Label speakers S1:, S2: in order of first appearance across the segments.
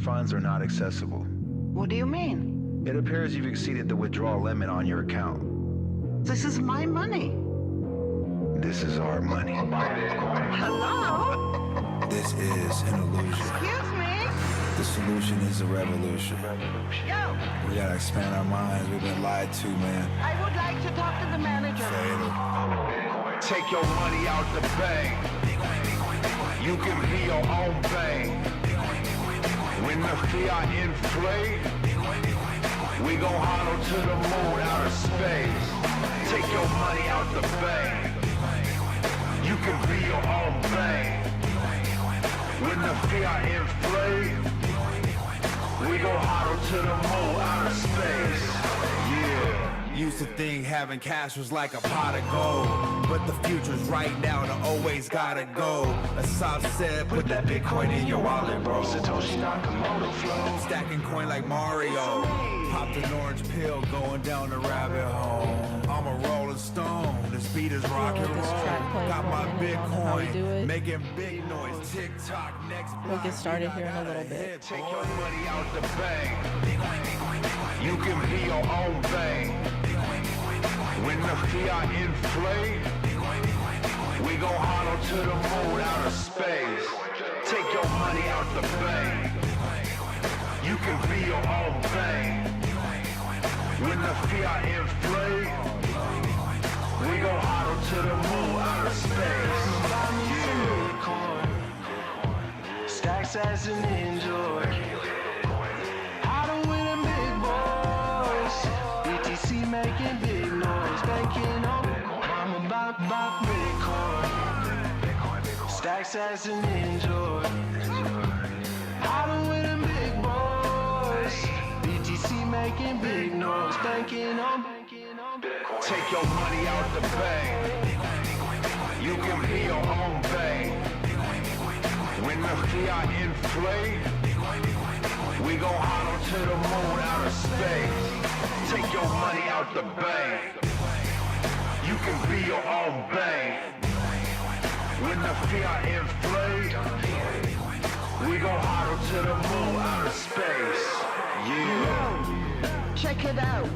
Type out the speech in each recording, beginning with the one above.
S1: funds are not accessible.
S2: What do you mean?
S1: It appears you've exceeded the withdrawal limit on your account.
S2: This is my money.
S1: This is our money.
S2: Hello?
S3: This is an illusion.
S2: Excuse me?
S3: The solution is a revolution.
S2: Yo,
S3: We gotta expand our minds. We've been lied to, man.
S2: I would like to talk to the manager.
S3: Fatal.
S4: Take your money out the bank. You can be your own bank. When the fiat inflate, we gon' hollow to the moon out of space. Take your money out the bank. You can be your own bank. When the fiat inflate, we gon' hollow to the moon out of space. Yeah.
S3: Used to think having cash was like a pot of gold, but the future's right now and I always gotta go. As Sob said, put that Bitcoin in your wallet, bro.
S4: Satoshi Nakamoto flow.
S3: Stacking coin like Mario. Popped an orange pill going down the rabbit hole. I'm a rolling stone. This beat is rock and
S5: this track
S3: roll.
S5: playing
S3: Got
S5: for
S3: my
S5: a minute. I don't know how we do
S3: Bitcoin
S5: it.
S3: making big noise. TikTok next block.
S5: We'll get started here in a little bit.
S3: Hit,
S4: Take
S3: boy.
S4: your money out the bank. You can be your own bank. When the fiat inflate, we gon' hollow to the moon out of space. Take your money out the bank. You can be your own bank. When the fiat inflate, we gon' hollow to the moon out of space. Stacks as an enjoy. How to win them big boys. BTC making big noise. Banking on. I'm about Bitcoin. Stacks as an enjoy. How to win them big boys. BTC making big noise. Banking on. Take your money out the bank. You can be your own bank. When the fiat inflate, we gon' hollow to the moon out of space. Take your money out the bank. You can be your own bank. When the fiat inflate, we gon' hollow to the moon out of space. Yeah.
S2: Check it out.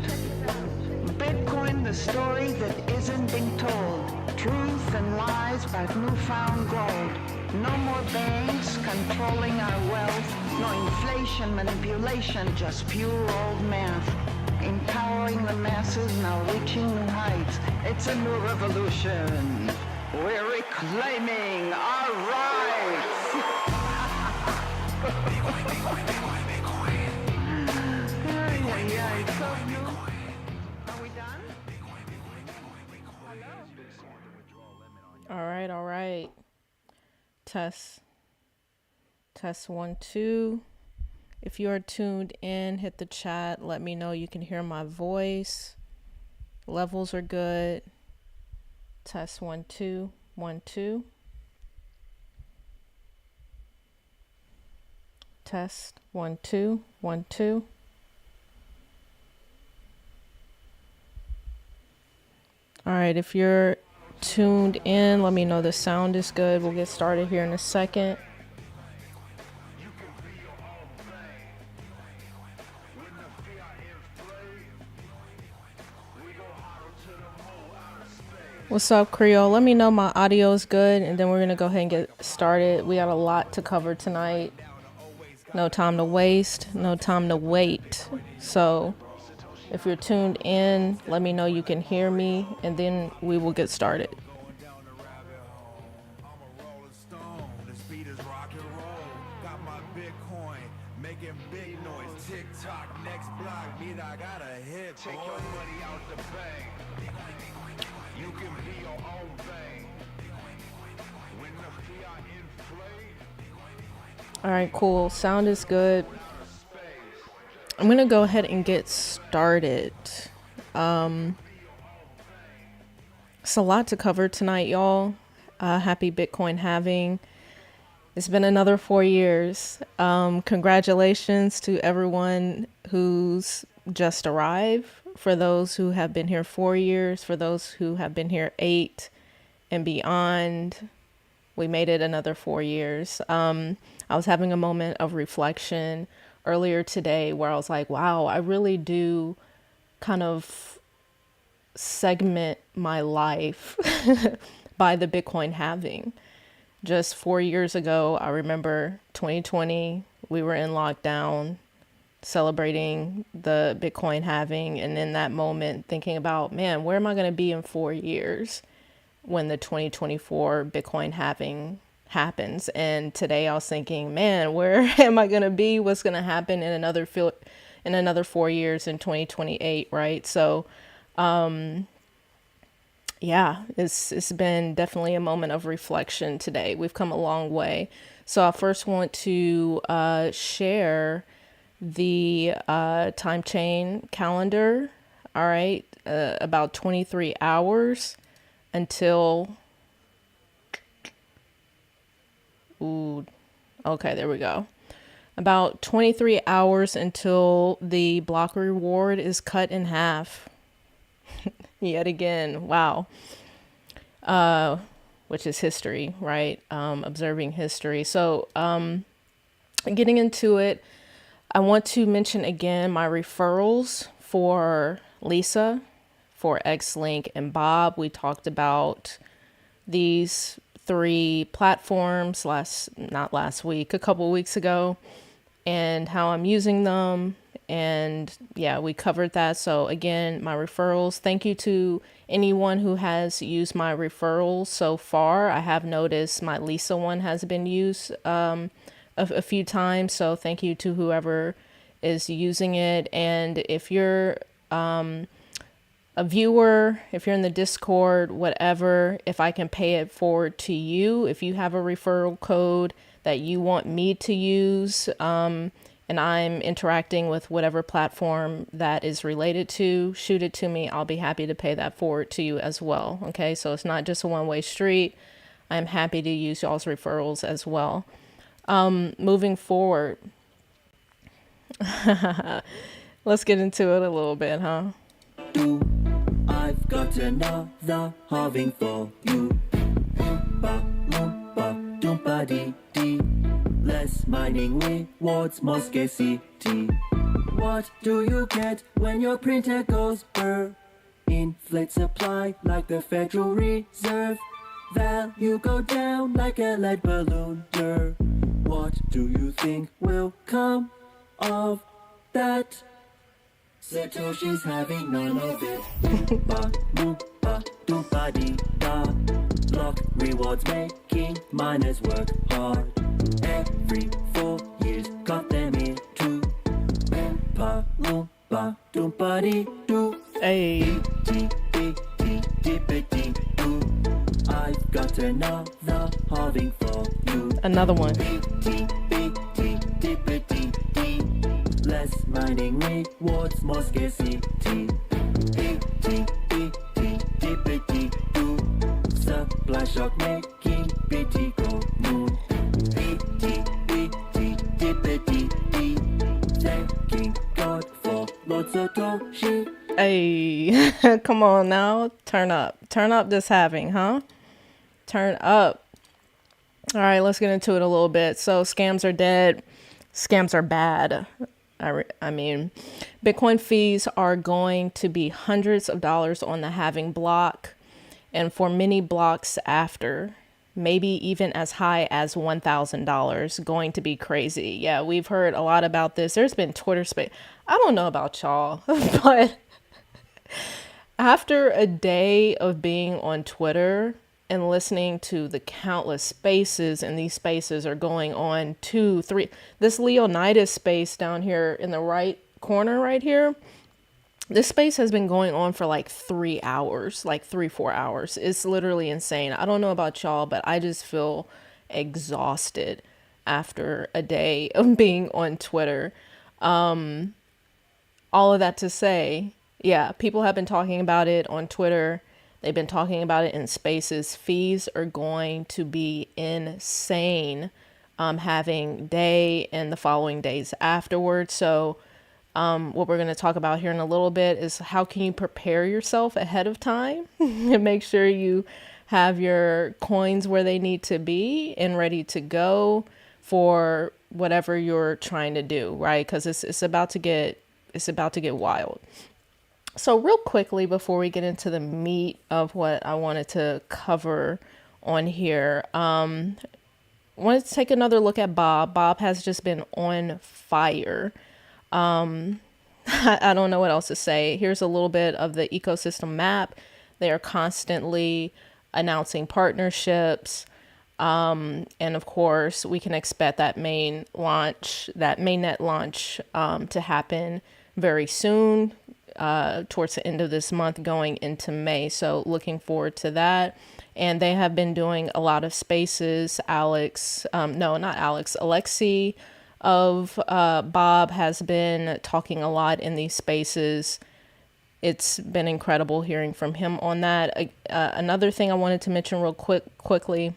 S2: Bitcoin, the story that isn't being told. Truth and lies about newfound gold. No more banks controlling our wealth. No inflation, manipulation, just pure old math. Empowering the masses, now reaching new heights. It's a new revolution. We're reclaiming our rights. Yeah, it's so new. Are we done?
S5: All right. Test 1 2. If you are tuned in, hit the chat. Let me know you can hear my voice. Levels are good. Test 1 2 1 2. Test 1 2 1 2. All right, if you're tuned in, let me know the sound is good. We'll get started here in a second. What's up, Creole? Let me know my audio is good, and then we're gonna go ahead and get started. We got a lot to cover tonight. No time to waste, no time to wait. So if you're tuned in, let me know you can hear me, and then we will get started.
S4: Take your money out the bank. You can be your own bank. When the fiat inflate,
S5: All right, cool. Sound is good. I'm going to go ahead and get started. It's a lot to cover tonight, y'all. Happy Bitcoin halving. It's been another 4 years. Congratulations to everyone who's just arrived. For those who have been here 4 years, for those who have been here 8 and beyond, we made it another 4 years. I was having a moment of reflection earlier today where I was like, wow, I really do kind of segment my life by the Bitcoin halving. Just 4 years ago, I remember 2020, we were in lockdown celebrating the Bitcoin halving. And in that moment, thinking about, man, where am I going to be in 4 years when the 2024 Bitcoin halving happens? And today I was thinking, man, where am I going to be? What's going to happen in another 4 years in 2028, right? So, yeah, it's been definitely a moment of reflection today. We've come a long way. So I first want to share the time chain calendar. All right, about 23 hours until. Ooh, okay, there we go. About 23 hours until the block reward is cut in half. Yet again, wow. Which is history, right? Observing history. So, getting into it, I want to mention again my referrals for Lisa, for XLINK, and Bob. We talked about these 3 platforms not last week, a couple weeks ago, and how I'm using them. And yeah, we covered that. So again, my referrals, thank you to anyone who has used my referrals so far. I have noticed my Lisa one has been used a few times. So thank you to whoever is using it. And if you're a viewer, if you're in the Discord, whatever, if I can pay it forward to you, if you have a referral code that you want me to use, and I'm interacting with whatever platform that is related to, shoot it to me. I'll be happy to pay that forward to you as well. Okay, so it's not just a one-way street. I'm happy to use y'all's referrals as well. Moving forward, let's get into it a little bit, huh?
S6: I've got another halving for you. Oompa, loompa, dee dee. Less mining rewards, more scarcity. What do you get when your printer goes brr? Inflate supply like the Federal Reserve. Value go down like a lead balloon. Brr. What do you think will come of that? Satoshi's having none of it. Oompa, loompa, doompa dee da. Block rewards making miners work hard. Every 4 years got them into Oompa, loompa, doompa dee doo.
S5: Hey.
S6: I've got another halving for you.
S5: Another one.
S6: Less mining rewards, more scarcity. Supply shock making BT go moon. Thanking God for lots of Toshi.
S5: Hey, come on now. Turn up this halving, huh? Turn up. All right, let's get into it a little bit. So scams are dead. Scams are bad. I mean, Bitcoin fees are going to be hundreds of dollars on the halving block, and for many blocks after, maybe even as high as $1,000, going to be crazy. Yeah, we've heard a lot about this. There's been Twitter space. I don't know about y'all, but after a day of being on Twitter and listening to the countless spaces, and these spaces are going on 2, 3, this Leonidas space down here in the right corner right here, this space has been going on for like 3 hours, like 3-4 hours. It's literally insane. I don't know about y'all, but I just feel exhausted after a day of being on Twitter. All of that to say, yeah, people have been talking about it on Twitter. They've been talking about it in spaces. Fees are going to be insane, having day and the following days afterwards. So what we're going to talk about here in a little bit is how can you prepare yourself ahead of time and make sure you have your coins where they need to be and ready to go for whatever you're trying to do, right? Because it's about to get wild. So real quickly before we get into the meat of what I wanted to cover on here, wanted to take another look at Bob. Bob has just been on fire. I don't know what else to say. Here's a little bit of the ecosystem map. They are constantly announcing partnerships. And of course, we can expect that mainnet launch to happen very soon, towards the end of this month going into May. So looking forward to that. And they have been doing a lot of spaces. Alexi of Bob has been talking a lot in these spaces. It's been incredible hearing from him on that. Another thing I wanted to mention real quickly,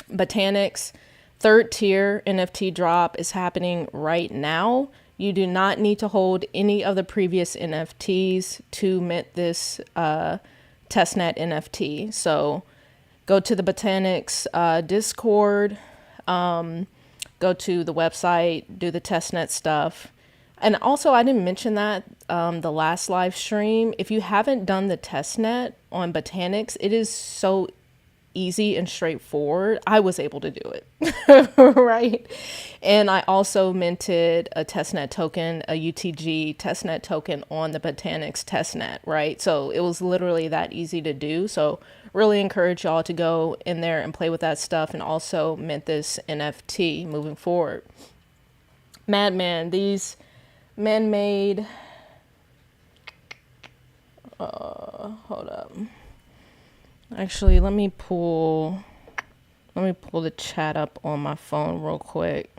S5: Botanix third tier NFT drop is happening right now. You do not need to hold any of the previous NFTs to mint this testnet NFT. So go to the Botanix Discord, go to the website, do the testnet stuff. And also, I didn't mention that the last live stream. If you haven't done the testnet on Botanix, it is so easy and straightforward. I was able to do it, right? And I also minted a testnet token, a UTG testnet token on the Botanix testnet, right? So it was literally that easy to do. So really encourage y'all to go in there and play with that stuff and also mint this NFT moving forward. Madman, these man-made, hold up. Actually, let me pull the chat up on my phone real quick.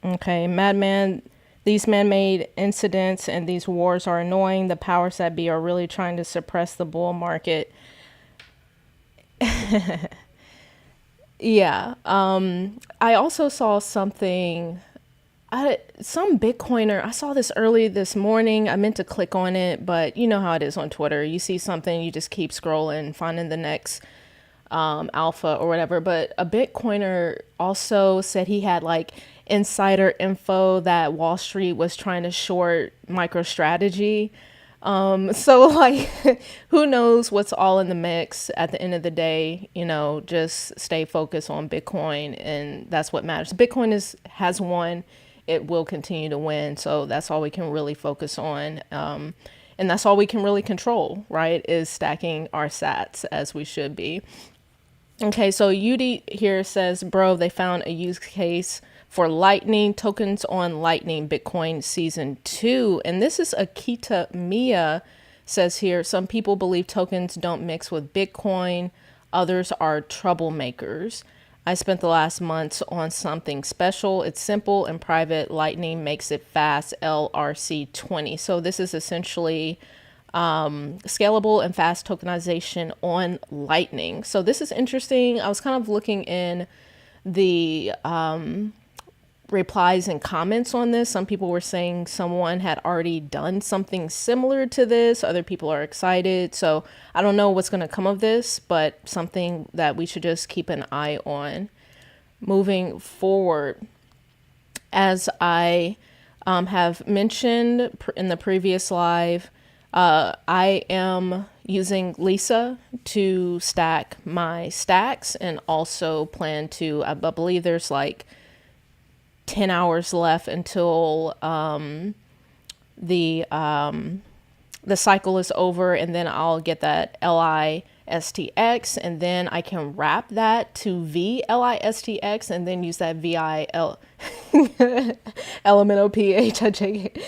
S5: Okay, Madman, these man-made incidents and these wars are annoying. The powers that be are really trying to suppress the bull market. Yeah. I also saw something, some Bitcoiner, I saw this early this morning. I meant to click on it, but you know how it is on Twitter. You see something, you just keep scrolling, finding the next alpha or whatever. But a Bitcoiner also said he had like insider info that Wall Street was trying to short MicroStrategy. So like, who knows what's all in the mix at the end of the day, you know, just stay focused on Bitcoin, and that's what matters. Bitcoin has won. It will continue to win. So that's all we can really focus on. And that's all we can really control, right? Is stacking our sats as we should be. Okay. So Yudi here says, bro, they found a use case for Lightning tokens on Lightning Bitcoin Season 2. And this is Akita Mia says here, some people believe tokens don't mix with Bitcoin. Others are troublemakers. I spent the last months on something special. It's simple and private. Lightning makes it fast. LRC20. So this is essentially scalable and fast tokenization on Lightning. So this is interesting. I was kind of looking in the replies and comments on this. Some people were saying someone had already done something similar to this. Other people are excited. So I don't know what's going to come of this, but something that we should just keep an eye on moving forward. As I have mentioned in the previous live, I am using Lisa to stack my stacks, and also plan to, I believe there's like 10 hours left until the cycle is over, and then I'll get that LISTX, and then I can wrap that to VLISTX, and then use that VIL LMNOPH.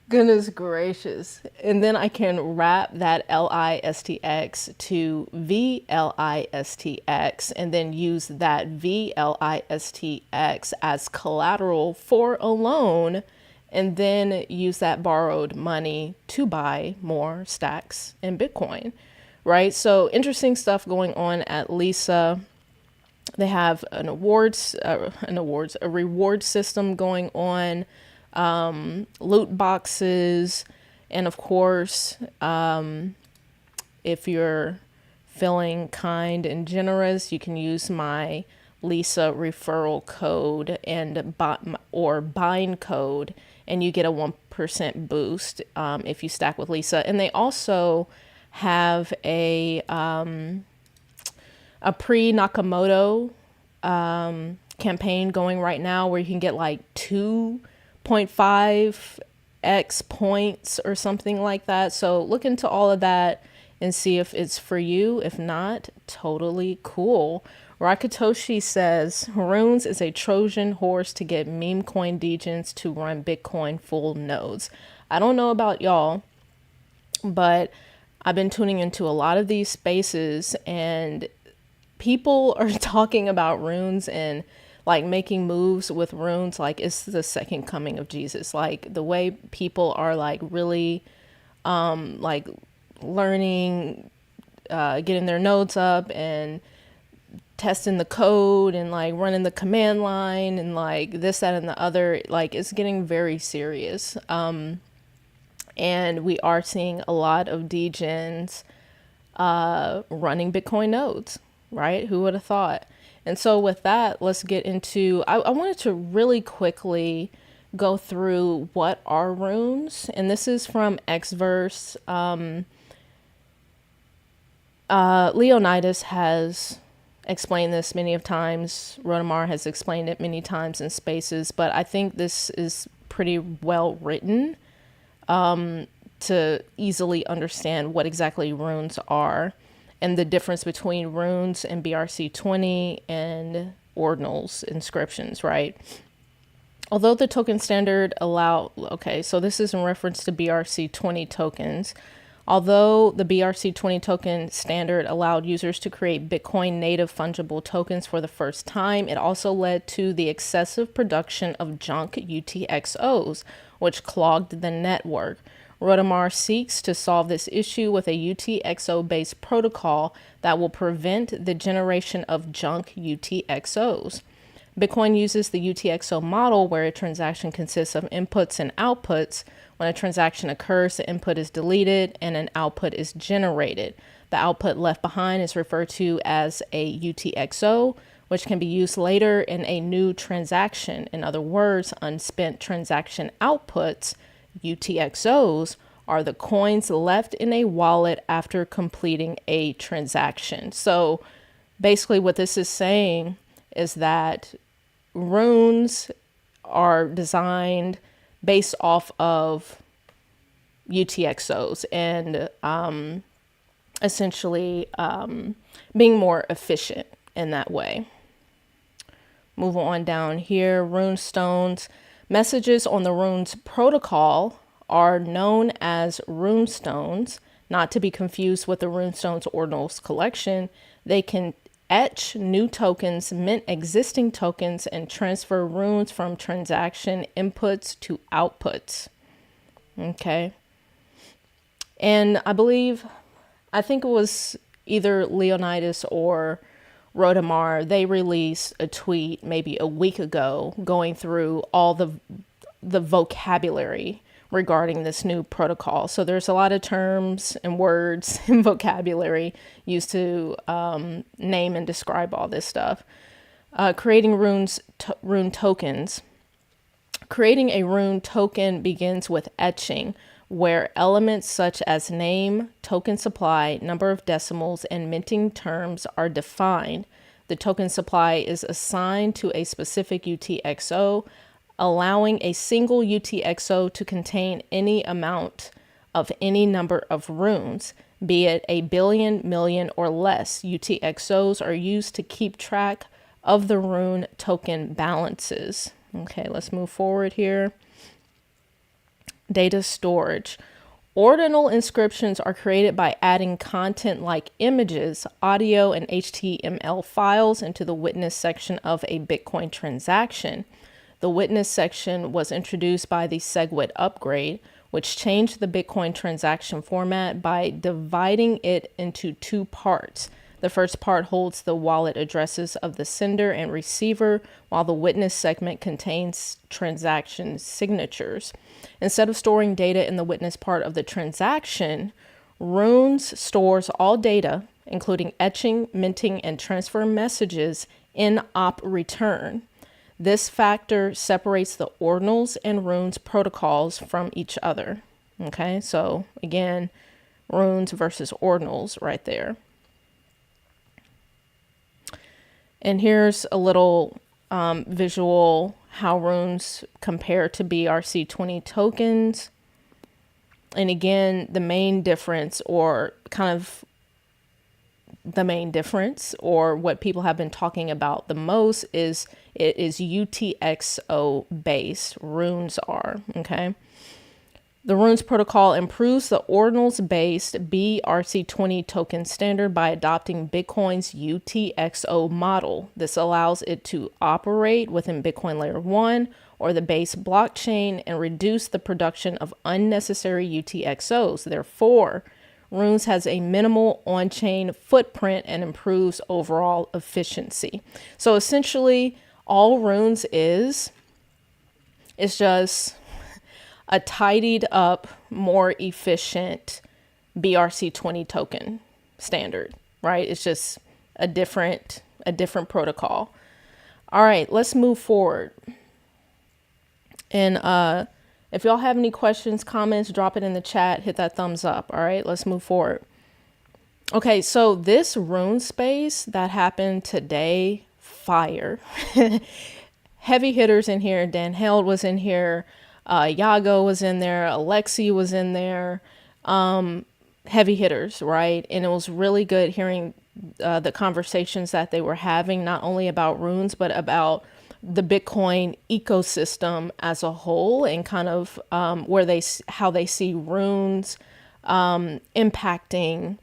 S5: Goodness gracious. And then I can wrap that LISTX to VLISTX, and then use that VLISTX as collateral for a loan, and then use that borrowed money to buy more stacks in Bitcoin, right? So interesting stuff going on at Lisa. They have a reward system going on, loot boxes, And of course, if you're feeling kind and generous, you can use my Lisa referral code and or bind code, and you get a 1% boost if you stack with Lisa. And they also have a pre-Nakamoto campaign going right now where you can get like 2.5x points or something like that. So look into all of that and see if it's for you. If not, totally cool. Rakatoshi says, Runes is a Trojan horse to get meme coin degens to run Bitcoin full nodes. I don't know about y'all, but I've been tuning into a lot of these spaces, and people are talking about runes and like making moves with runes like it's the second coming of Jesus. Like the way people are like really like learning, getting their nodes up and testing the code and like running the command line and like this, that, and the other. Like it's getting very serious. And we are seeing a lot of degens running Bitcoin nodes, right? Who would have thought? And so with that, let's get into, I wanted to really quickly go through what are runes. And this is from Xverse. Leonidas has explained this many of times. Rodamar has explained it many times in spaces, but I think this is pretty well written to easily understand what exactly runes are and the difference between runes and BRC20 and ordinals inscriptions, right? Although the token standard so this is in reference to BRC20 tokens. Although the BRC20 token standard allowed users to create Bitcoin native fungible tokens for the first time, it also led to the excessive production of junk UTXOs, which clogged the network. Rodamar seeks to solve this issue with a UTXO-based protocol that will prevent the generation of junk UTXOs. Bitcoin uses the UTXO model where a transaction consists of inputs and outputs. When a transaction occurs, the input is deleted and an output is generated. The output left behind is referred to as a UTXO, which can be used later in a new transaction. In other words, unspent transaction outputs, UTXOs, are the coins left in a wallet after completing a transaction. So basically what this is saying is that runes are designed based off of UTXOs and essentially being more efficient in that way. Move on down here, rune stones. Messages on the runes protocol are known as rune stones, not to be confused with the runestones ordinals collection. They can etch new tokens, mint existing tokens, and transfer runes from transaction inputs to outputs. Okay. And I think it was either Leonidas or Rodamar, they released a tweet maybe a week ago going through all the vocabulary regarding this new protocol. So there's a lot of terms and words and vocabulary used to name and describe all this stuff. Creating rune tokens. Creating a rune token begins with etching, where elements such as name, token supply, number of decimals, and minting terms are defined. The token supply is assigned to a specific UTXO, allowing a single UTXO to contain any amount of any number of runes, be it a billion, million, or less. UTXOs are used to keep track of the rune token balances. Okay, let's move forward here. Data storage. Ordinal inscriptions are created by adding content like images, audio, and HTML files into the witness section of a Bitcoin transaction. The witness section was introduced by the SegWit upgrade, which changed the Bitcoin transaction format by dividing it into two parts. The first part holds the wallet addresses of the sender and receiver, while the witness segment contains transaction signatures. Instead of storing data in the witness part of the transaction, Runes stores all data, including etching, minting, and transfer messages, in op return. This factor separates the ordinals and Runes protocols from each other. Okay, so again, Runes versus ordinals right there. And here's a little visual how Runes compare to BRC20 tokens. And again, the main difference, or kind of the main difference, or what people have been talking about the most, is it is UTXO based. Runes are, okay? The Runes protocol improves the ordinals-based BRC20 token standard by adopting Bitcoin's UTXO model. This allows it to operate within Bitcoin Layer 1 or the base blockchain and reduce the production of unnecessary UTXOs. Therefore, Runes has a minimal on-chain footprint and improves overall efficiency. So essentially, all Runes is just a tidied up, more efficient BRC20 token standard, right? It's just a different protocol. All right, let's move forward. And if y'all have any questions, comments, drop it in the chat, hit that thumbs up. All right, let's move forward. Okay, so this Rune space that happened today, fire. Heavy hitters in here. Dan Held was in here. Yago was in there. Alexi was in there. Heavy hitters, right? And it was really good hearing the conversations that they were having, not only about Runes, but about the Bitcoin ecosystem as a whole, and kind of how they see Runes impacting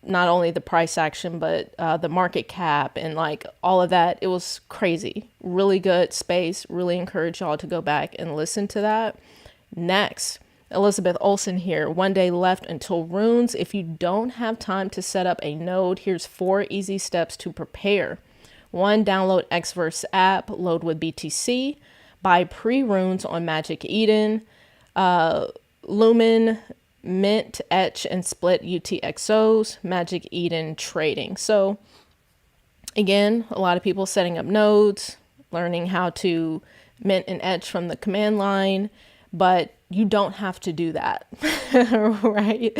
S5: not only the price action, but the market cap and like all of that. It was crazy. Really good space. Really encourage y'all to go back and listen to that. Next, Elizabeth Olsen here. 1 day left until Runes. If you don't have time to set up a node, here's 4 easy steps to prepare. 1, download Xverse app, load with BTC, buy pre-Runes on Magic Eden, Lumen, mint, etch, and split UTXOs, Magic Eden trading. So again, a lot of people setting up nodes, learning how to mint and etch from the command line, but you don't have to do that, right?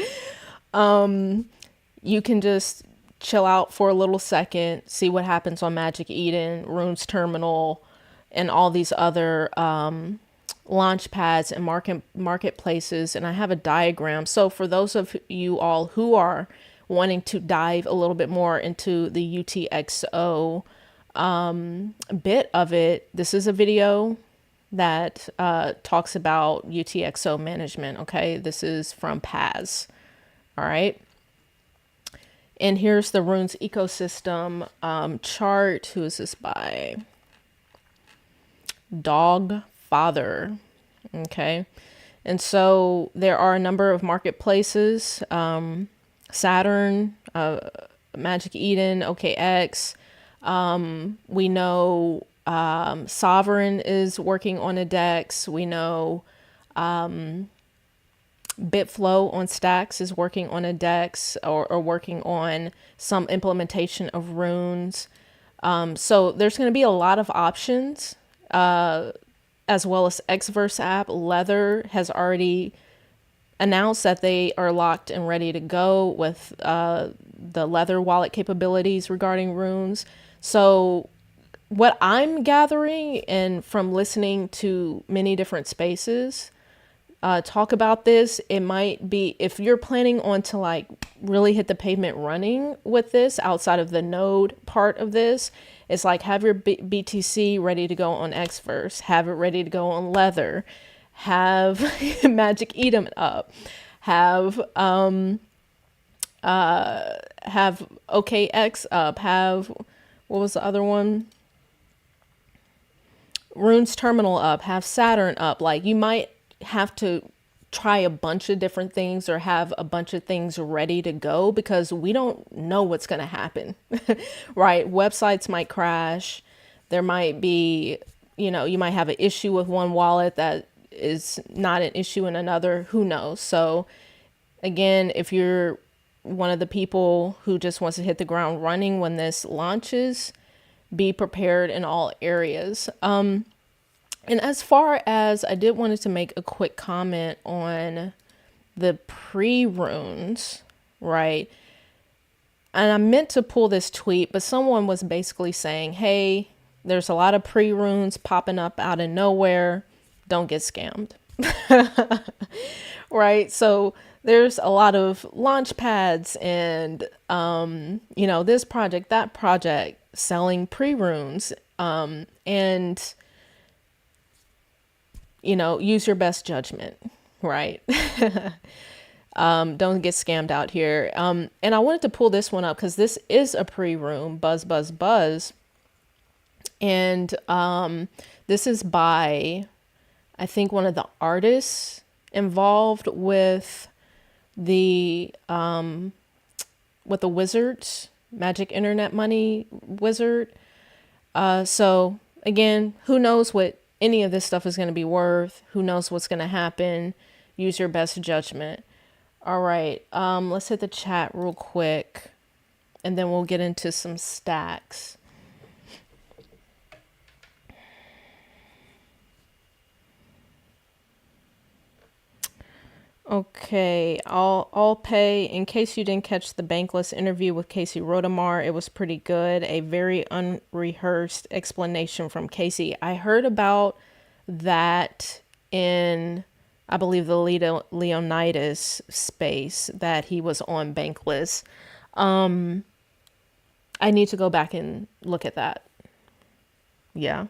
S5: You can just chill out for a little second, see what happens on Magic Eden, Runes Terminal, and all these other launch pads and marketplaces. And I have a diagram. So for those of you all who are wanting to dive a little bit more into the UTXO bit of it, this is a video that talks about UTXO management. Okay, this is from Paz. All right. And here's the Runes ecosystem chart. Who is this by? Dog Father. Okay. And so there are a number of marketplaces. Saturn, Magic Eden, OKX. We know Sovryn is working on a DEX. We know Bitflow on Stacks is working on a DEX, or working on some implementation of Runes. So there's going to be a lot of options, as well as Xverse app. Leather has already announced that they are locked and ready to go with the Leather wallet capabilities regarding Runes. So what I'm gathering, and from listening to many different spaces talk about this, it might be, if you're planning on to like really hit the pavement running with this outside of the node part of this, it's like have your BTC ready to go on Xverse, have it ready to go on Leather, have Magic Eden up, have OKX up, have, what was the other one? Runes Terminal up, have Saturn up. Like you might have to try a bunch of different things or have a bunch of things ready to go, because we don't know what's going to happen, right? Websites might crash. There might be, you might have an issue with one wallet that is not an issue in another. Who knows? So again, if you're one of the people who just wants to hit the ground running when this launches, be prepared in all areas. And as far as I did wanted to make a quick comment on the pre-runes, right? And I meant to pull this tweet, but someone was basically saying, hey, there's a lot of pre-runes popping up out of nowhere. Don't get scammed. Right? So there's a lot of launch pads and, this project, that project selling pre-runes, and, use your best judgment, right? Don't get scammed out here. And I wanted to pull this one up because this is a pre-rune, Buzz, Buzz, Buzz. And this is by, I think, one of the artists involved with the wizards, Magic Internet Money wizard. So again, who knows what any of this stuff is going to be worth? Who knows what's going to happen? Use your best judgment. All right, let's hit the chat real quick, and then we'll get into some stacks. Okay, I'll pay. In case you didn't catch the Bankless interview with Casey Rodemar, it was pretty good. A very unrehearsed explanation from Casey. I heard about that in, I believe, the Leonidas space that he was on Bankless. I need to go back and look at that. Yeah.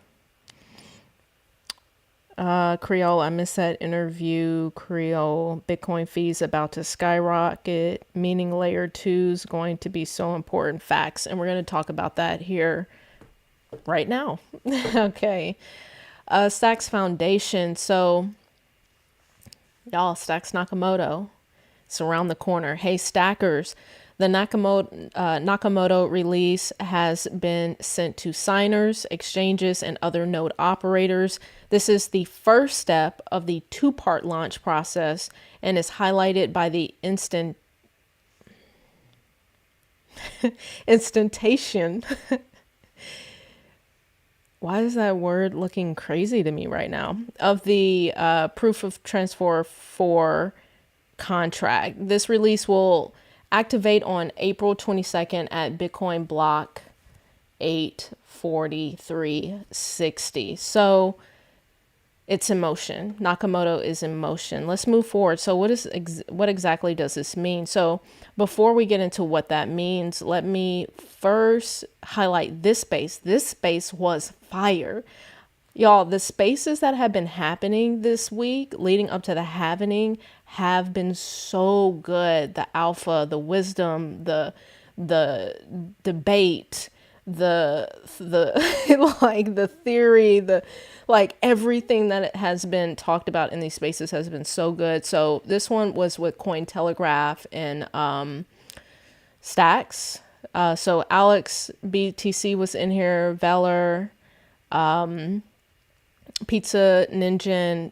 S5: Creole, I missed that interview. Creole, Bitcoin fees about to skyrocket, meaning layer 2 is going to be so important. Facts. And we're going to talk about that here right now. Okay. Stacks Foundation. So, y'all, Stacks Nakamoto. It's around the corner. Hey, stackers. The Nakamoto release has been sent to signers, exchanges, and other node operators. This is the first step of the two-part launch process and is highlighted by the instantation. Why is that word looking crazy to me right now? Of the proof of transfer for contract. This release will activate on April 22nd at Bitcoin block 84360. So it's in motion. Nakamoto is in motion. Let's move forward. So what exactly does this mean? So before we get into what that means, let me first highlight this space. This space was fire. Y'all, the spaces that have been happening this week leading up to the halving have been so good. The alpha, the wisdom, the debate, the like the theory, the like everything that has been talked about in these spaces has been so good. So this one was with Cointelegraph and Stacks. So Alex BTC was in here, Valor, Pizza Ninja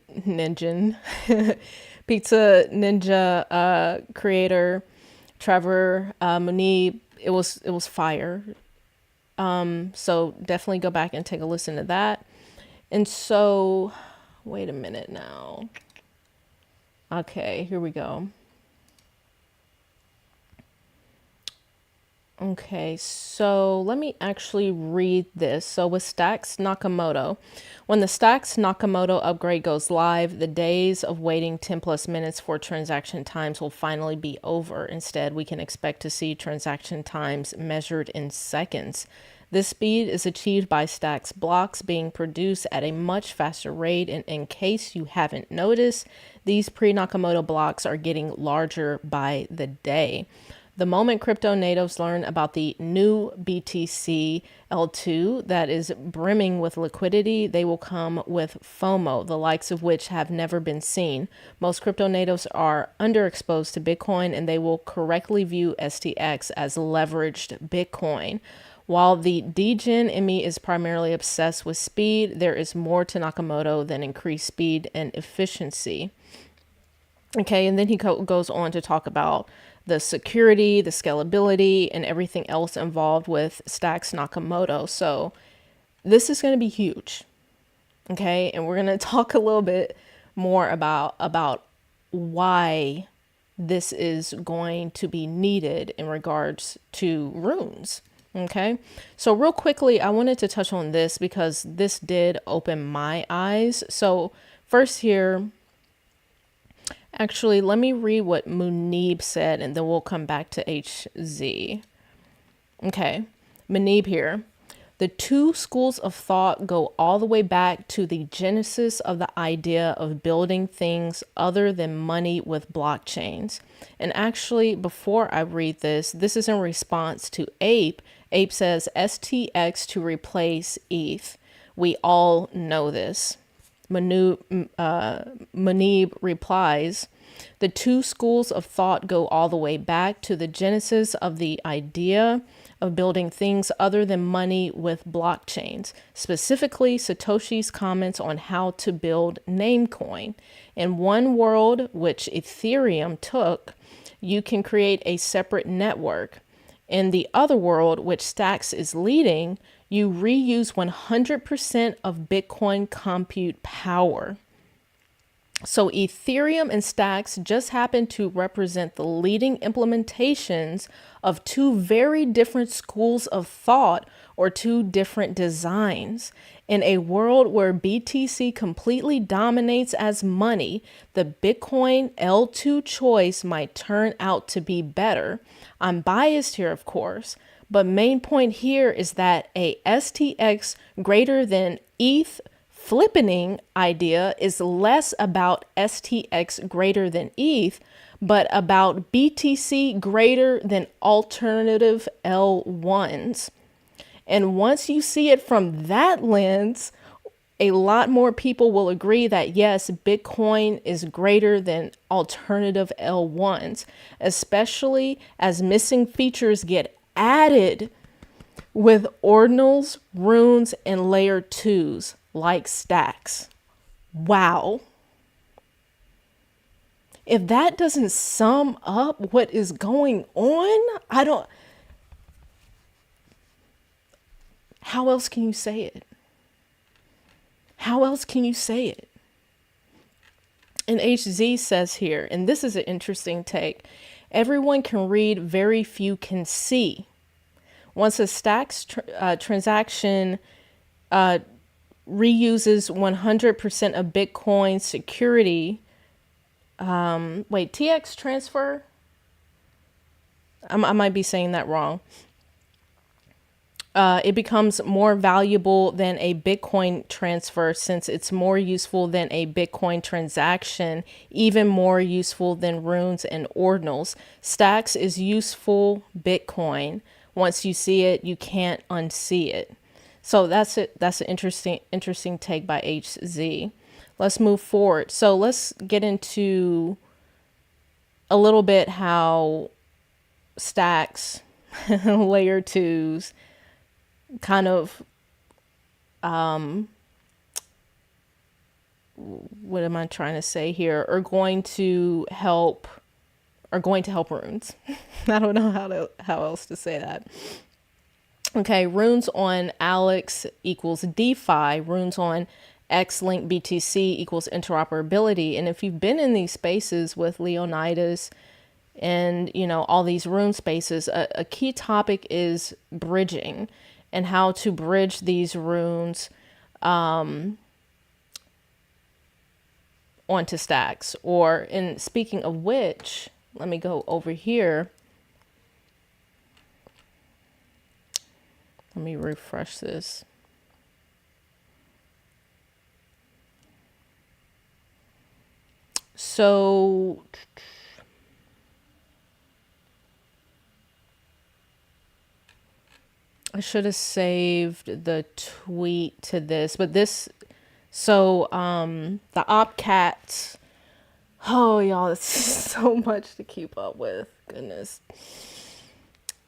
S5: Pizza Ninja creator Trevor Munib. It was fire. So definitely go back and take a listen to that. And so wait a minute now. Okay, here we go. Okay, so let me actually read this. So with Stacks Nakamoto, when the Stacks Nakamoto upgrade goes live, the days of waiting 10 plus minutes for transaction times will finally be over. Instead, we can expect to see transaction times measured in seconds. This speed is achieved by Stacks blocks being produced at a much faster rate. And in case you haven't noticed, these pre-Nakamoto blocks are getting larger by the day. The moment crypto natives learn about the new BTC L2 that is brimming with liquidity, they will come with FOMO, the likes of which have never been seen. Most crypto natives are underexposed to Bitcoin, and they will correctly view STX as leveraged Bitcoin. While the degen in me is primarily obsessed with speed, there is more to Nakamoto than increased speed and efficiency. Okay, and then he goes on to talk about the security, the scalability, and everything else involved with Stacks Nakamoto. So this is going to be huge. Okay, and we're going to talk a little bit more about why this is going to be needed in regards to runes. Okay, so real quickly, I wanted to touch on this because this did open my eyes. So first here, actually, let me read what Munib said, and then we'll come back to HZ. Okay, Munib here. The two schools of thought go all the way back to the genesis of the idea of building things other than money with blockchains. And actually, before I read this, this is in response to Ape. Ape says STX to replace ETH. We all know this. Munib replies, the two schools of thought go all the way back to the genesis of the idea of building things other than money with blockchains, specifically Satoshi's comments on how to build Namecoin. In one world, which Ethereum took, you can create a separate network. In the other world, which Stacks is leading, you reuse 100% of Bitcoin compute power. So Ethereum and Stacks just happen to represent the leading implementations of two very different schools of thought or two different designs. In a world where BTC completely dominates as money, the Bitcoin L2 choice might turn out to be better. I'm biased here, of course, but main point here is that a STX greater than ETH flippening idea is less about STX greater than ETH, but about BTC greater than alternative L1s. And once you see it from that lens, a lot more people will agree that yes, Bitcoin is greater than alternative L1s, especially as missing features get added with ordinals, runes, and layer 2s like Stacks. Wow. If that doesn't sum up what is going on, how else can you say it? How else can you say it? And HZ says here, and this is an interesting take, everyone can read, very few can see. Once a Stacks transaction reuses 100% of Bitcoin security, TX transfer? I might be saying that wrong. It becomes more valuable than a Bitcoin transfer since it's more useful than a Bitcoin transaction, even more useful than runes and ordinals. Stacks is useful Bitcoin. Once you see it, you can't unsee it. So that's it. That's an interesting take by HZ. Let's move forward. So let's get into a little bit how Stacks, layer 2s, kind of, what am I trying to say here, are going to help runes. I don't know how else to say that. Okay, runes on Alex equals DeFi, runes on XLINK BTC equals interoperability. And if you've been in these spaces with Leonidas and, all these rune spaces, a key topic is bridging and how to bridge these runes onto Stacks. Or, in speaking of which, let me go over here. Let me refresh this. So I should have saved the tweet to this, but this, so the OpCats, oh y'all, it's so much to keep up with. Goodness.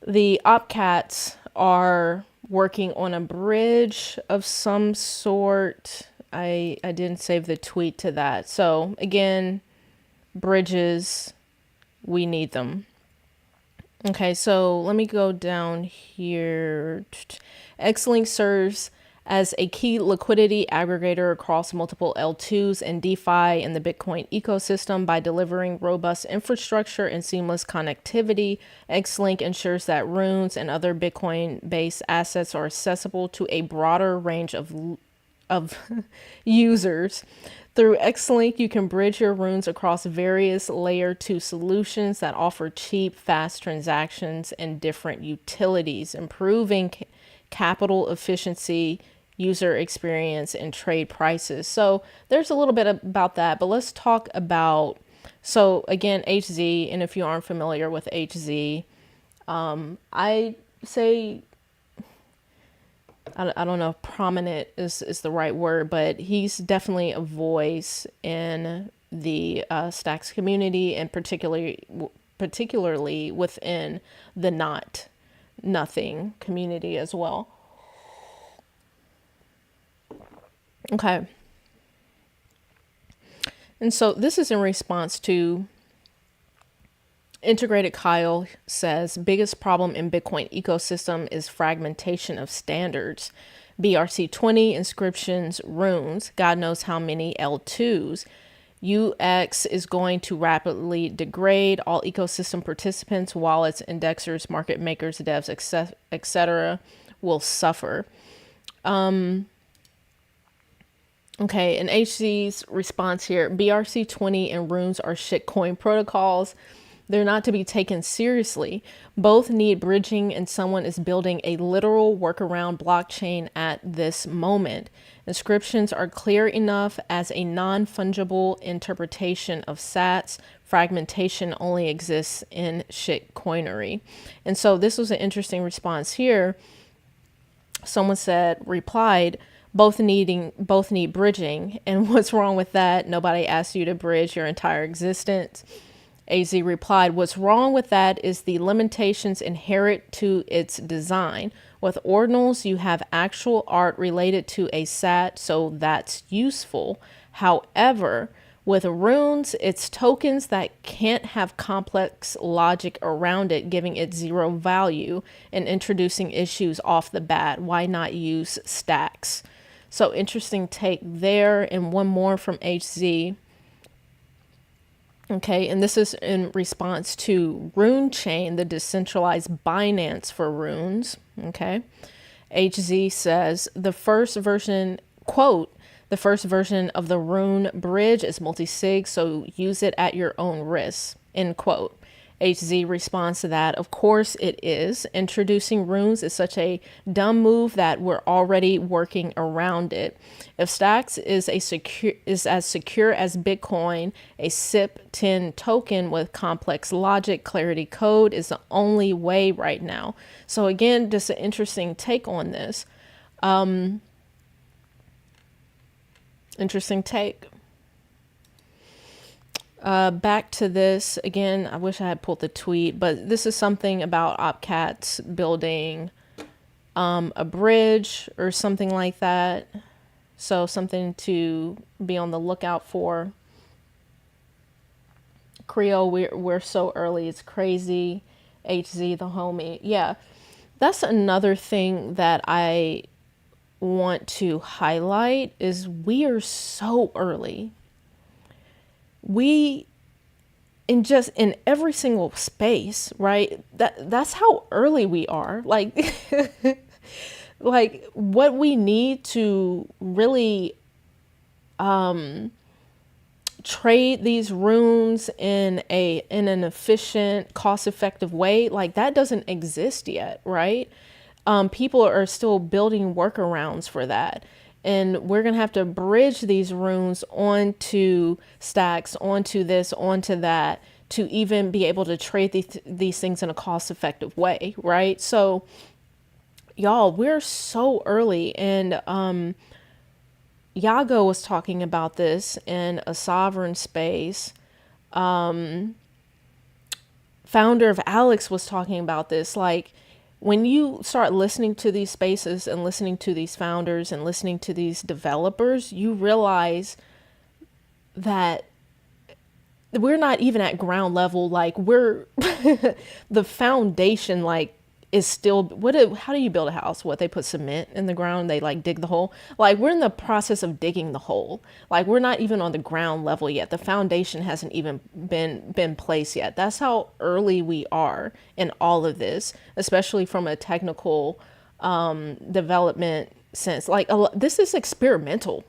S5: The OpCats are working on a bridge of some sort. I didn't save the tweet to that. So again, bridges, we need them. Okay, so let me go down here. XLINK serves as a key liquidity aggregator across multiple L2s and DeFi in the Bitcoin ecosystem by delivering robust infrastructure and seamless connectivity. XLINK ensures that runes and other Bitcoin-based assets are accessible to a broader range of users. Through XLINK, you can bridge your runes across various layer 2 solutions that offer cheap, fast transactions and different utilities, improving capital efficiency, user experience, and trade prices. So there's a little bit about that, but let's talk about, so again, HZ, and if you aren't familiar with HZ, I say, I don't know if prominent is the right word, but he's definitely a voice in the Stacks community, and particularly within the nothing community as well. Okay. And so this is in response to Integrated Kyle says, biggest problem in Bitcoin ecosystem is fragmentation of standards. BRC20, inscriptions, runes, God knows how many L2s. UX is going to rapidly degrade all ecosystem participants, wallets, indexers, market makers, devs, etc. will suffer. Okay, and HC's response here, BRC20 and runes are shitcoin protocols. They're not to be taken seriously. Both need bridging, and someone is building a literal workaround blockchain at this moment. Inscriptions are clear enough as a non-fungible interpretation of sats. Fragmentation only exists in shitcoinery. And so this was an interesting response here. Someone replied, both need bridging. And what's wrong with that? Nobody asked you to bridge your entire existence. AZ replied, what's wrong with that is the limitations inherent to its design. With ordinals, you have actual art related to a sat, so that's useful. However, with runes, it's tokens that can't have complex logic around it, giving it zero value and introducing issues off the bat. Why not use stacks? So interesting take there. And one more from HZ. Okay, and this is in response to Rune Chain, the decentralized Binance for runes. Okay, HZ says the first version, quote, the first version of the Rune Bridge is multi-sig, so use it at your own risk, end quote. HZ responds to that, of course it is. Introducing runes is such a dumb move that we're already working around it. If Stacks is as secure as Bitcoin, a SIP10 token with complex logic, clarity code is the only way right now. So again, just an interesting take on this. Interesting take. Back to this again. I wish I had pulled the tweet, but this is something about OpCats building a bridge or something like that. So something to be on the lookout for. Creole, we're so early, it's crazy. HZ, the homie. Yeah, that's another thing that I want to highlight is we are so early. We in every single space, right? That's how early we are. Like like what we need to really trade these runes in an efficient, cost-effective way, like that doesn't exist yet, right? People are still building workarounds for that. And we're going to have to bridge these runes onto stacks, onto this, onto that, to even be able to trade these things in a cost-effective way, right? So, y'all, we're so early. And Yago was talking about this in a Sovryn space. Founder of Alex was talking about this. Like, when you start listening to these spaces and listening to these founders and listening to these developers, you realize that we're not even at ground level. Like, we're the foundation, like, is still how do you build a house? What, they put cement in the ground, they like dig the hole? Like, we're in the process of digging the hole. Like, we're not even on the ground level yet. The foundation hasn't even been placed yet. That's how early we are in all of this, especially from a technical development sense. Like, this is experimental.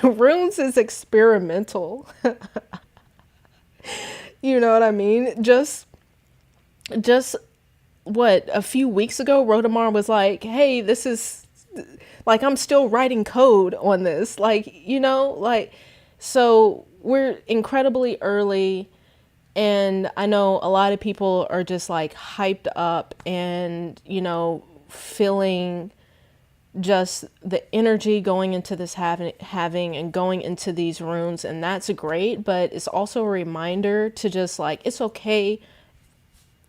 S5: Runes is experimental. You know what I mean? Just what, a few weeks ago, Rodamar was like, hey, this is like, I'm still writing code on this. Like, you know, like, so we're incredibly early. And I know a lot of people are just like hyped up and, you know, feeling just the energy going into this having and going into these runes. And that's great. But it's also a reminder to just like, it's okay.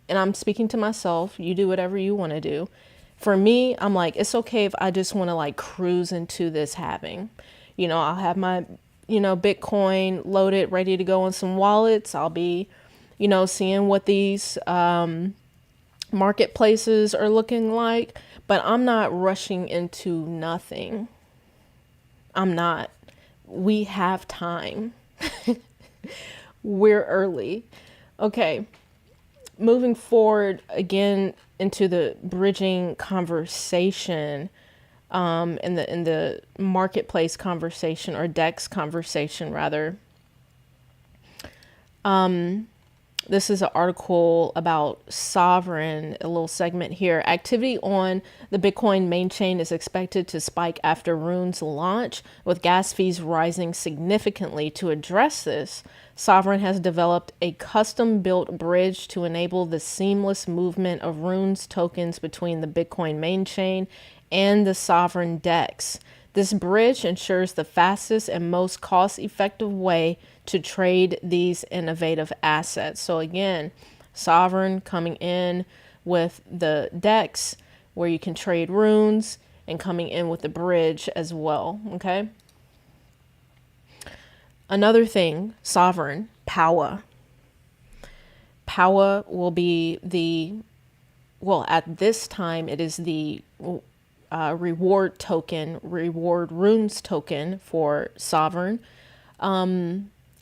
S5: And I'm speaking to myself, you do whatever you want to do. For me, I'm like, it's okay if I just want to like cruise into this having. You know, I'll have my, you know, Bitcoin loaded, ready to go on some wallets. I'll be, you know, seeing what these marketplaces are looking like. But I'm not rushing into nothing. I'm not. We have time. We're early. Okay. Moving forward again into the bridging conversation, in the marketplace conversation, or DEX conversation rather. This is an article about Sovryn, a little segment here. Activity on the Bitcoin main chain is expected to spike after Rune's launch, with gas fees rising significantly. To address this, Sovryn has developed a custom-built bridge to enable the seamless movement of Rune's tokens between the Bitcoin main chain and the Sovryn DEX. This bridge ensures the fastest and most cost-effective way to trade these innovative assets. So again, Sovryn coming in with the DEX where you can trade runes, and coming in with the bridge as well. Okay. Another thing, Sovryn POWA. POWA will be the, well, at this time it is the reward runes token for Sovryn.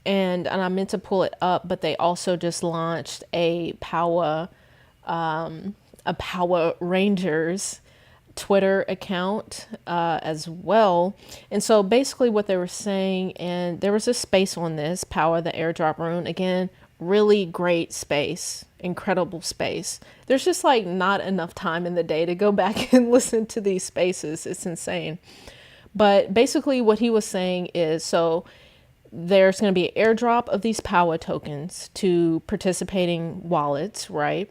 S5: And I meant to pull it up, but they also just launched a POWA Rangers Twitter account as well. And so basically what they were saying, and there was a space on this, POWA, the airdrop rune, again, really great space, incredible space. There's just like not enough time in the day to go back and listen to these spaces. It's insane. But basically what he was saying is, so there's going to be an airdrop of these POWA tokens to participating wallets, right?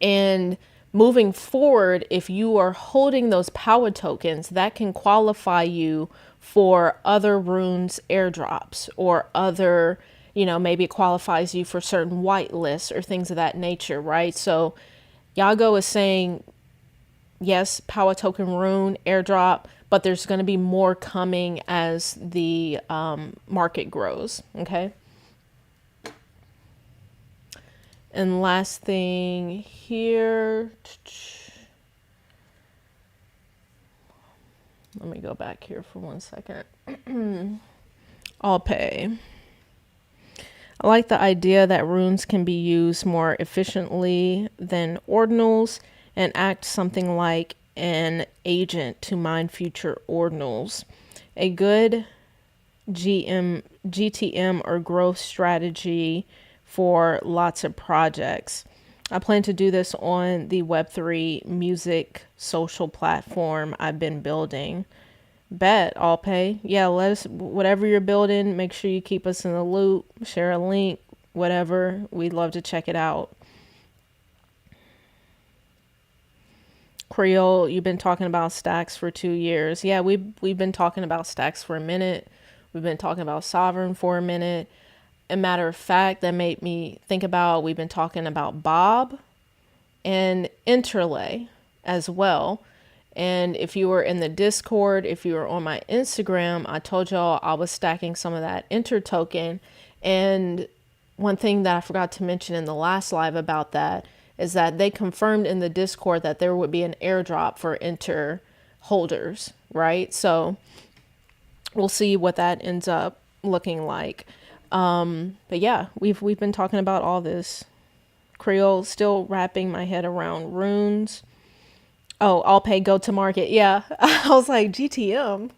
S5: And moving forward, if you are holding those POWA tokens, that can qualify you for other runes airdrops, or other, you know, maybe it qualifies you for certain white lists or things of that nature, right? So Yago is saying, yes, POWA token rune airdrop, but there's going to be more coming as the market grows. Okay. And last thing here, let me go back here for 1 second. I'll pay. I like the idea that runes can be used more efficiently than ordinals and act something like an agent to mine future ordinals. A good GTM or growth strategy for lots of projects. I plan to do this on the Web3 music social platform I've been building. Bet, I'll pay. Yeah, let us, whatever you're building, make sure you keep us in the loop, share a link, whatever. We'd love to check it out. Creole, you've been talking about stacks for 2 years. Yeah, we've been talking about stacks for a minute. We've been talking about Sovryn for a minute. A matter of fact, that made me think about, we've been talking about Bob and Interlay as well. And if you were in the Discord, if you were on my Instagram, I told y'all I was stacking some of that Inter token. And one thing that I forgot to mention in the last live about that is that they confirmed in the Discord that there would be an airdrop for Inter holders, right? So we'll see what that ends up looking like. But yeah, we've been talking about all this. Creole, still wrapping my head around runes. Oh, I'll pay go to market. Yeah. I was like, GTM.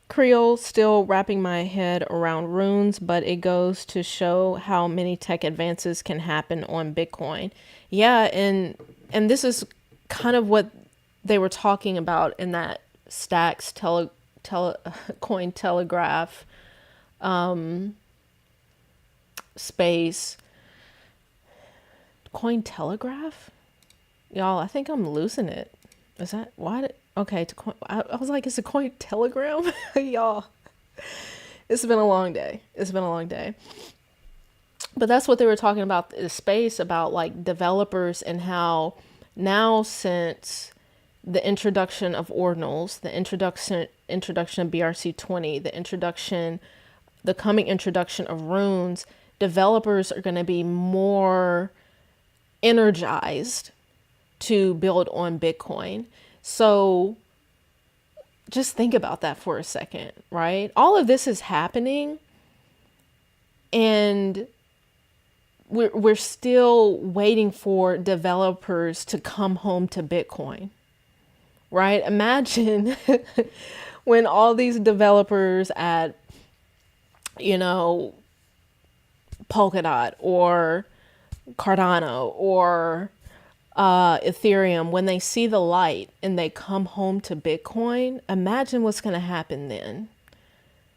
S5: Creole, still wrapping my head around runes, but it goes to show how many tech advances can happen on Bitcoin. Yeah, and this is kind of what they were talking about in that Stacks Coin Telegraph space. Coin Telegraph? Y'all, I think I'm losing it. Is that why? Okay, I was like, it's a Coin Telegram? Y'all, it's been a long day. It's been a long day. But that's what they were talking about, the space, about like developers, and how now, since the introduction of ordinals, the introduction of BRC20, the coming introduction of runes, developers are going to be more energized to build on Bitcoin. So just think about that for a second, right? All of this is happening, and we're still waiting for developers to come home to Bitcoin, right? Imagine when all these developers at, Polkadot or Cardano or Ethereum, when they see the light and they come home to Bitcoin, imagine what's going to happen then.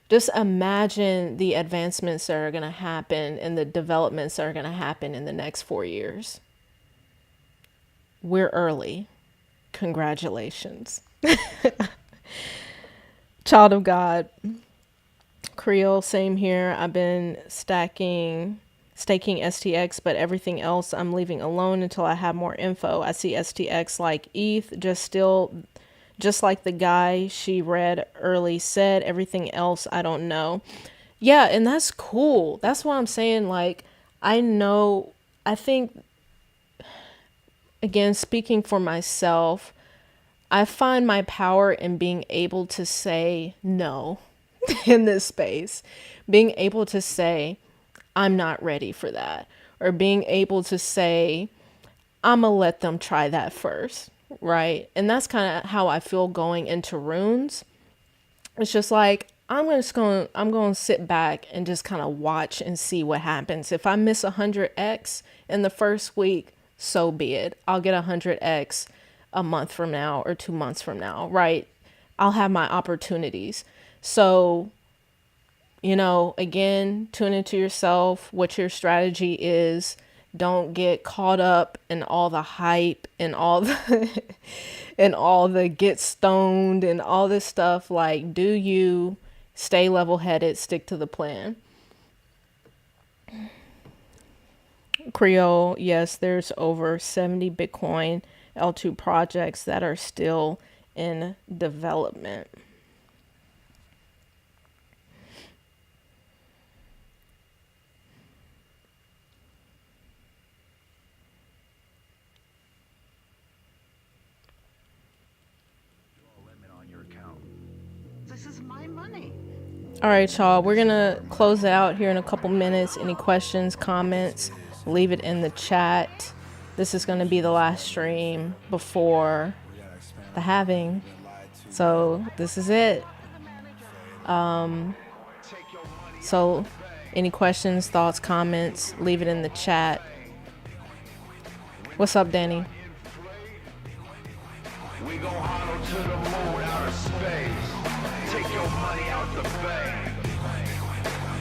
S5: Just imagine the advancements that are going to happen and the developments that are going to happen in the next 4 years. We're early. Congratulations. Child of God. Creole, same here. I've been staking STX, but everything else I'm leaving alone until I have more info. I see STX like ETH, just like the guy she read early said. Everything else I don't know. Yeah, and that's cool. That's what I'm saying. Like, I think, again, speaking for myself, I find my power in being able to say no in this space. Being able to say, I'm not ready for that. Or being able to say, I'm going to let them try that first, right? And that's kind of how I feel going into runes. It's just like, I'm going to sit back and just kind of watch and see what happens. If I miss 100x in the first week, so be it. I'll get 100x a month from now or 2 months from now, right? I'll have my opportunities. So, again, tune into yourself, what your strategy is. Don't get caught up in all the hype and all the and all the get stoned and all this stuff. Like, do you stay level-headed, stick to the plan? Creole, yes, there's over 70 Bitcoin L2 projects that are still in development.
S2: This is my money.
S5: All right, y'all, we're gonna close out here in a couple minutes. Any questions, comments, leave it in the chat. This is gonna be the last stream before the halving, so this is it. So any questions, thoughts, comments, leave it in the chat. What's up, Danny?
S3: We gon' hollow to the moon out of space. Take your money out the bank.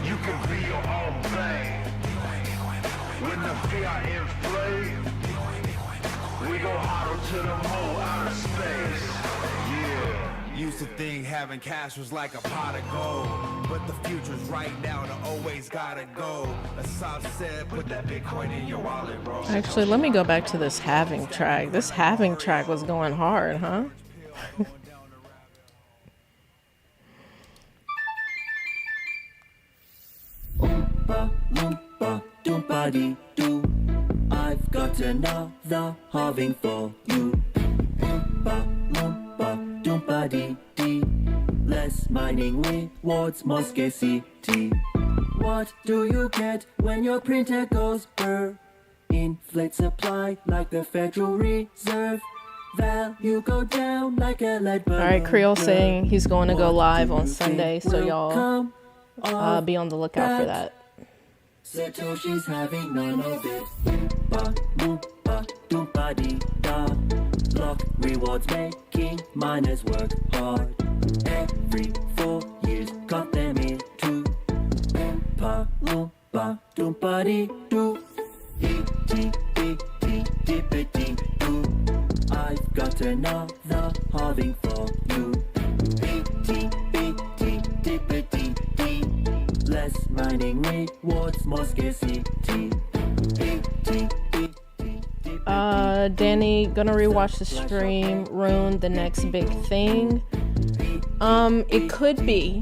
S3: You can be your own bank.
S4: When the fiat inflate, we go hollow to the moon, outer space. Yeah.
S3: Used to think having cash was like a pot of gold, but the future's right now and I always gotta go. As Sob said, put that Bitcoin in your wallet, bro.
S5: Actually, let me go back to this Halving track. This Halving track was going hard, huh?
S6: Oompa loompa doompa dee doo. I've got another halving for you. Oompa loompa doompa dee dee. Less mining rewards, more scarcity. What do you get when your printer goes brr? Inflate supply like the Federal Reserve. Value go down like a lead balloon.
S5: All right, Creole saying he's going to go live on
S6: What do you
S5: Sunday,
S6: think
S5: so
S6: will
S5: y'all
S6: come of
S5: be on the lookout for that.
S6: Satoshi's having none of it. Oompa loompa doompa dee da. Block rewards making miners work hard. Every 4 years, cut them into Oompa loompa doompa dee doo. Dippity doo. I've got another halving for you. Dippity dee. Less mining rewards, more scarcity.
S5: Danny, gonna rewatch the stream. Rune, the next big thing. It could be.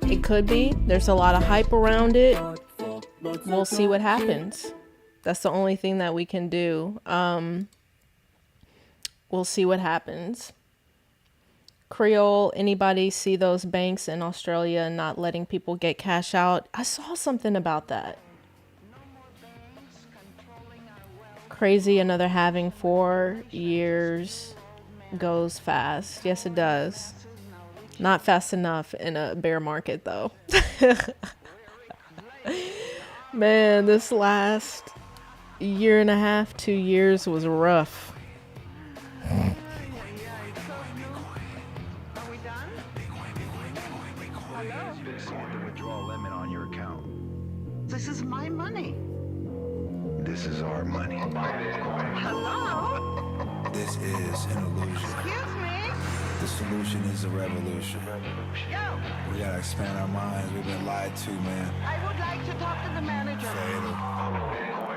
S5: It could be. There's a lot of hype around it. We'll see what happens. That's the only thing that we can do. We'll see what happens. Creole, anybody see those banks in Australia not letting people get cash out? I saw something about that. Crazy, another having 4 years goes fast. Yes, it does. Not fast enough in a bear market, though. Man, this last year and a half, 2 years was rough.
S1: Withdrawal limit on your account.
S2: This is my money.
S1: This is our money.
S2: Hello?
S3: This is an illusion.
S2: Excuse me?
S3: The solution is a revolution.
S2: Yo,
S3: We gotta expand our minds. We've been lied to, man.
S2: I would like to talk to the manager.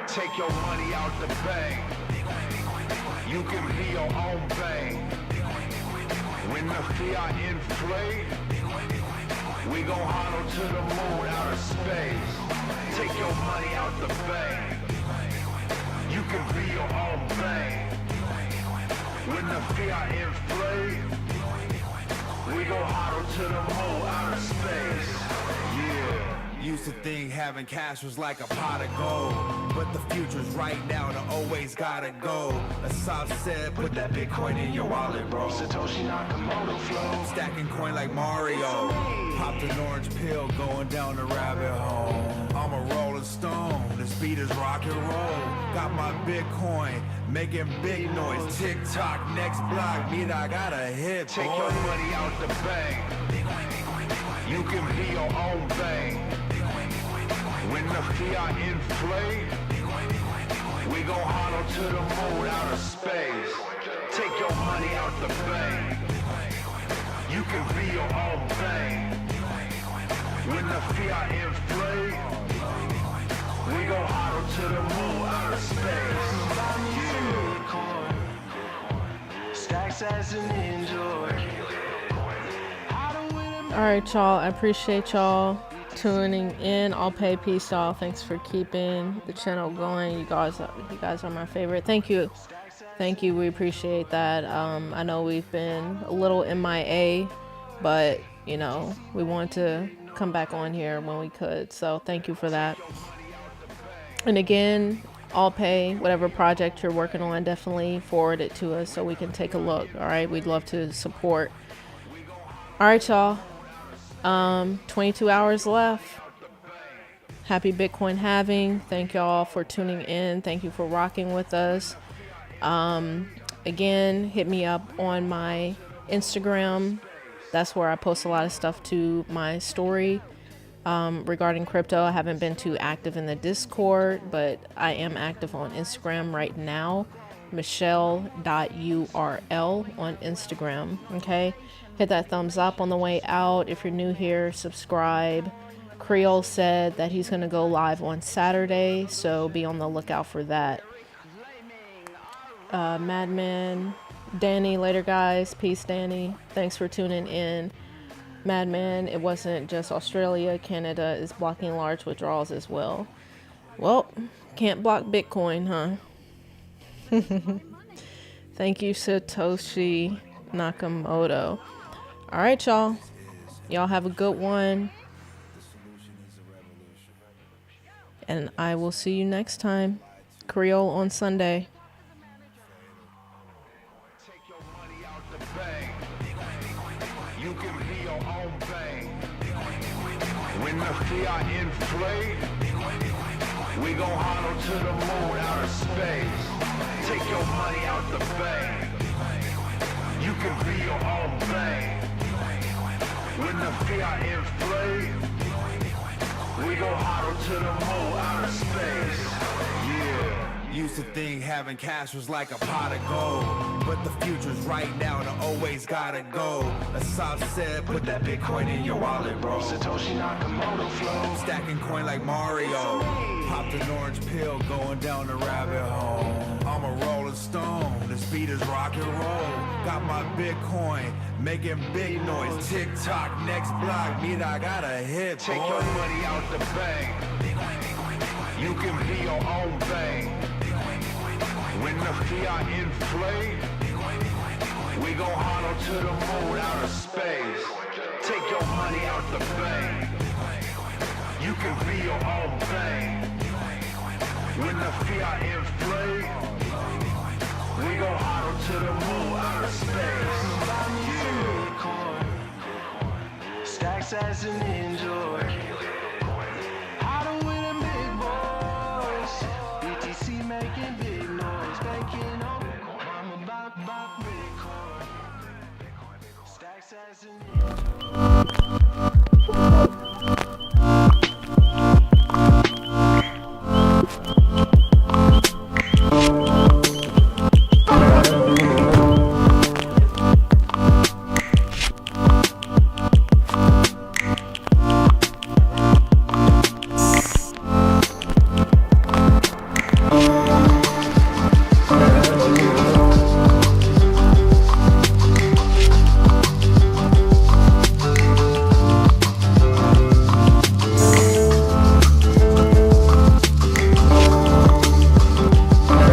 S4: Take your money out the bank. You can be your own bank. When the fiat inflate, we gon' hollow to the moon, outer space. Take your money out the bank. You can be your own bank. When the fiat inflate, we gon' hollow to the moon, outer space. Yeah.
S3: Used to think having cash was like a pot of gold, but the future's right now and I always gotta go. As Sob said, put that Bitcoin in your wallet, bro.
S4: Satoshi Nakamoto flow.
S3: Stacking coin like Mario. Popped an orange pill going down the rabbit hole. I'm a rolling stone. This beat is rock and roll. Got my Bitcoin making big noise. TikTok, next block, meet I got a hit,
S4: Take
S3: boy.
S4: your money out the bank. You can be your own bank. When the fiat inflate, we gon' hollow to the moon, outer space. Take your money out the bank. You can be your own bank. When the fiat inflate, we gon' hollow to the moon, outer space. Stacks as an enjoy.
S5: All right, y'all. I appreciate y'all tuning in. I'll pay. Peace, y'all. Thanks for keeping the channel going. You guys are my favorite. Thank you. We appreciate that. I know we've been a little MIA, but you know, we want to come back on here when we could. So thank you for that. And again, I'll pay whatever project you're working on. Definitely forward it to us so we can take a look. All right, we'd love to support. All right, y'all. 22 hours left. Happy Bitcoin halving. Thank y'all for tuning in. Thank you for rocking with us. Again, hit me up on my Instagram. That's where I post a lot of stuff to my story. regarding crypto. I haven't been too active in the Discord, but I am active on Instagram right now. Michelle.url on Instagram. Okay, hit that thumbs up on the way out. If you're new here, subscribe. Creole said that he's going to go live on Saturday, so be on the lookout for that. Madman, Danny, later guys. Peace, Danny. Thanks for tuning in. Madman, it wasn't just Australia. Canada is blocking large withdrawals as well. Well, can't block Bitcoin, huh? Thank you, Satoshi Nakamoto. All right, y'all. Y'all have a good one. And I will see you next time. Creole on Sunday.
S1: Take your money out the bank. You can be your own bank. When the fiat inflate, we gon' hollow to the moon out of space. Take your money out the bank. You can be your own bank. When the fiat inflate, we gon' hollow to the moon out of space. Yeah.
S3: Used to think having cash was like a pot of gold, but the future's right now and I always gotta go. Asaf said, put that Bitcoin in your wallet, bro.
S4: Satoshi Nakamoto flow.
S3: Stacking coin like Mario. Popped an orange pill going down the rabbit hole. I'm a rolling stone, this beat is rock and roll. Got my Bitcoin, making big noise. TikTok, next block, mean I got a hit, boy.
S1: Take your money out the bank. You can be your own bank. When the fiat inflate, we gon' hollow to the moon out of space. Take your money out the bank. You can be your own bank. When the fiat inflate, we gon' hollow to the moon out of space.
S4: Yeah. Stacks as an enjoy. How to win them big boys. BTC making big noise. Banking on. I'm about Bitcoin. Stacks as an enjoy.